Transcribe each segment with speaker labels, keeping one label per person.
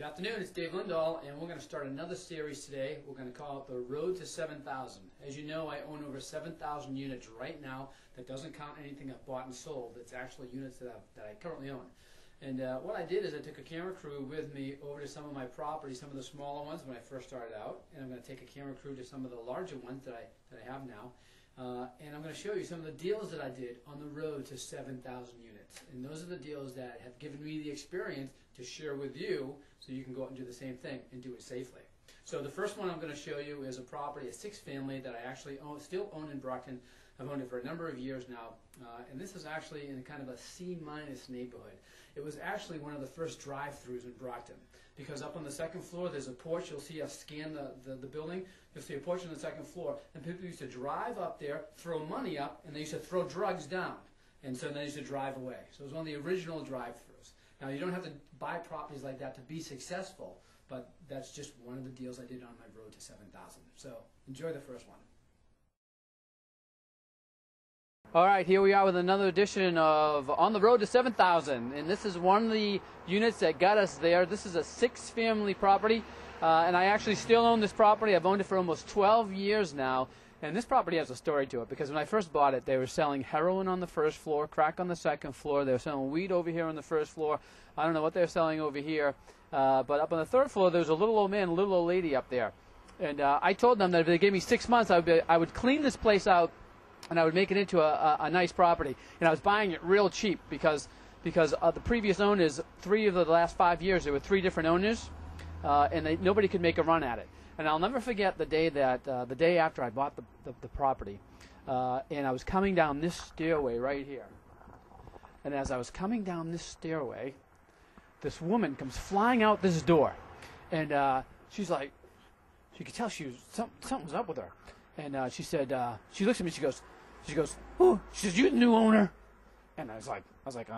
Speaker 1: afternoon, it's Dave Lindahl, and we're going to start another series today. We're going to call it The Road to 7,000. As you know, I own over 7,000 units right now. That doesn't count anything I've bought and sold. It's actually units that I currently own. And what I did is I took a camera crew with me over to some of my properties, some of the smaller ones when I first started out, and I'm going to take a camera crew to some of the larger ones that I have now. And I'm going to show you some of the deals that I did on the road to 7,000 units. And those are the deals that have given me the experience to share with you so you can go out and do the same thing and do it safely. So the first one I'm going to show you is a property, a six-family that I actually still own in Brockton. I've owned it for a number of years now. And this is actually in kind of a C-minus neighborhood. It was actually one of the first drive-thrus in Brockton, because up on the second floor there's a porch. You'll see us scan the building. You'll see a porch on the second floor, and people used to drive up there, throw money up, and they used to throw drugs down. And so they used to drive away. So it was one of the original drive-thrus. Now you don't have to buy properties like that to be successful, but that's just one of the deals I did on my road to 7,000. So enjoy the first one. All right, here we are with another edition of On the Road to 7,000, and this is one of the units that got us there. This is a six-family property, and I actually still own this property. I've owned it for almost 12 years now, and this property has a story to it, because when I first bought it, they were selling heroin on the first floor, crack on the second floor. They were selling weed over here on the first floor. I don't know what they're selling over here, but up on the third floor, there was a little old man, a little old lady up there, and I told them that if they gave me 6 months, I would clean this place out, and I would make it into a nice property. And I was buying it real cheap because the previous owners, 3 of the last 5 years, there were 3 different owners, and nobody could make a run at it. And I'll never forget the day the day after I bought the property, and I was coming down this stairway right here. And as I was coming down this stairway, this woman comes flying out this door, and she's like, you could tell something was up with her. And she said, she looks at me, she goes, "Oh," she says, "You the new owner?" And I was like,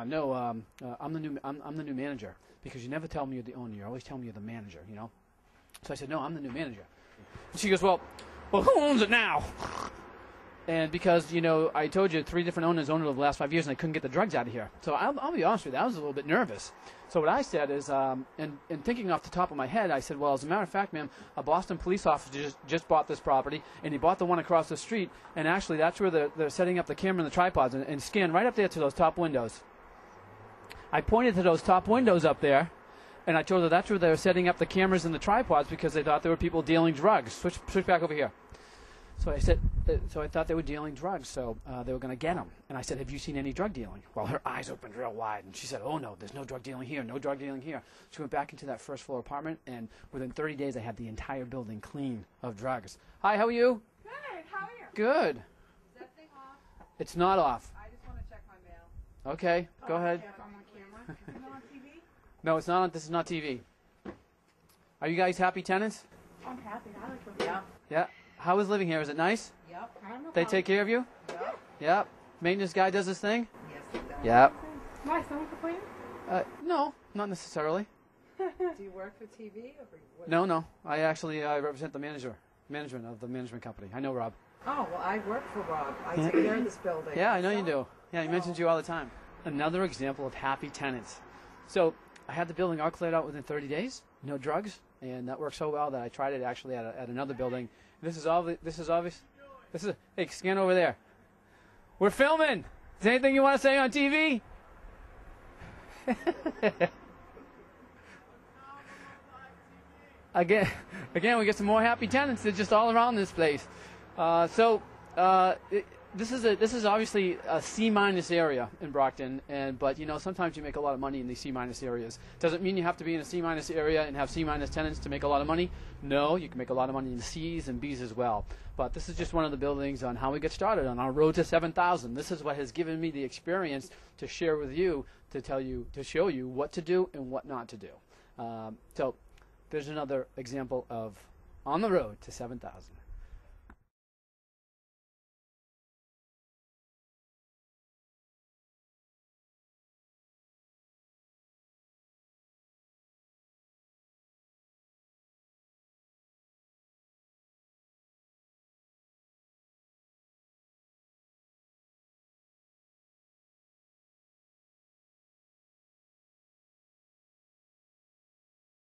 Speaker 1: "No, I'm the new manager, because you never tell me you're the owner. You always tell me you're the manager, you know." So I said, "No, I'm the new manager." And she goes, well, who owns it now?" And because, you know, I told you 3 different owners owned it over the last 5 years, and I couldn't get the drugs out of here. So I'll be honest with you, I was a little bit nervous. So what I said is, and thinking off the top of my head, I said, well, as a matter of fact, ma'am, a Boston police officer just bought this property, and he bought the one across the street, and actually that's where they're setting up the camera and the tripods, and scan right up there to those top windows. I pointed to those top windows up there, and I told her that's where they're setting up the cameras and the tripods, because they thought there were people dealing drugs. Switch back over here. So I said, so I thought they were dealing drugs, so they were going to get them. And I said, "Have you seen any drug dealing?" Well, her eyes opened real wide, and she said, "Oh, no, there's no drug dealing here, no drug dealing here." She went back into that first floor apartment, and within 30 days, I had the entire building clean of drugs. Hi, how are you?
Speaker 2: Good, how are you?
Speaker 1: Good.
Speaker 2: Is that thing off?
Speaker 1: It's not off.
Speaker 2: I just want to check my mail.
Speaker 1: Okay, go ahead.
Speaker 2: I'm on camera. Is it on TV?
Speaker 1: No, it's not on, this is not TV. Are you guys happy tenants?
Speaker 2: I'm happy. I like living here.
Speaker 1: Yeah. How is living here? Is it nice?
Speaker 2: Yep. I don't know.
Speaker 1: They take care of you?
Speaker 2: Yep.
Speaker 1: Yep. Maintenance guy does his thing?
Speaker 2: Yes, it does.
Speaker 1: Yep.
Speaker 2: Why, someone complaining?
Speaker 1: No, not necessarily.
Speaker 2: Do you work for TV? Or what?
Speaker 1: No. I actually represent the management of the management company. I know Rob.
Speaker 2: Oh, well, I work for Rob. I take care of this building.
Speaker 1: Yeah, I know you do. Yeah, he mentions you all the time. Another example of happy tenants. So I had the building all cleared out within 30 days. No drugs. And that worked so well that I tried it actually at another building. This is obvious. Hey, scan over there. We're filming. Is there anything you want to say on TV? Again, we get some more happy tenants. They're just all around this place. This is obviously a C-minus area in Brockton, but you know, sometimes you make a lot of money in these C-minus areas. Doesn't mean you have to be in a C-minus area and have C-minus tenants to make a lot of money. No, you can make a lot of money in C's and B's as well. But this is just one of the buildings on how we get started on our road to 7,000. This is what has given me the experience to share with you, to show you what to do and what not to do. So there's another example of on the road to 7,000.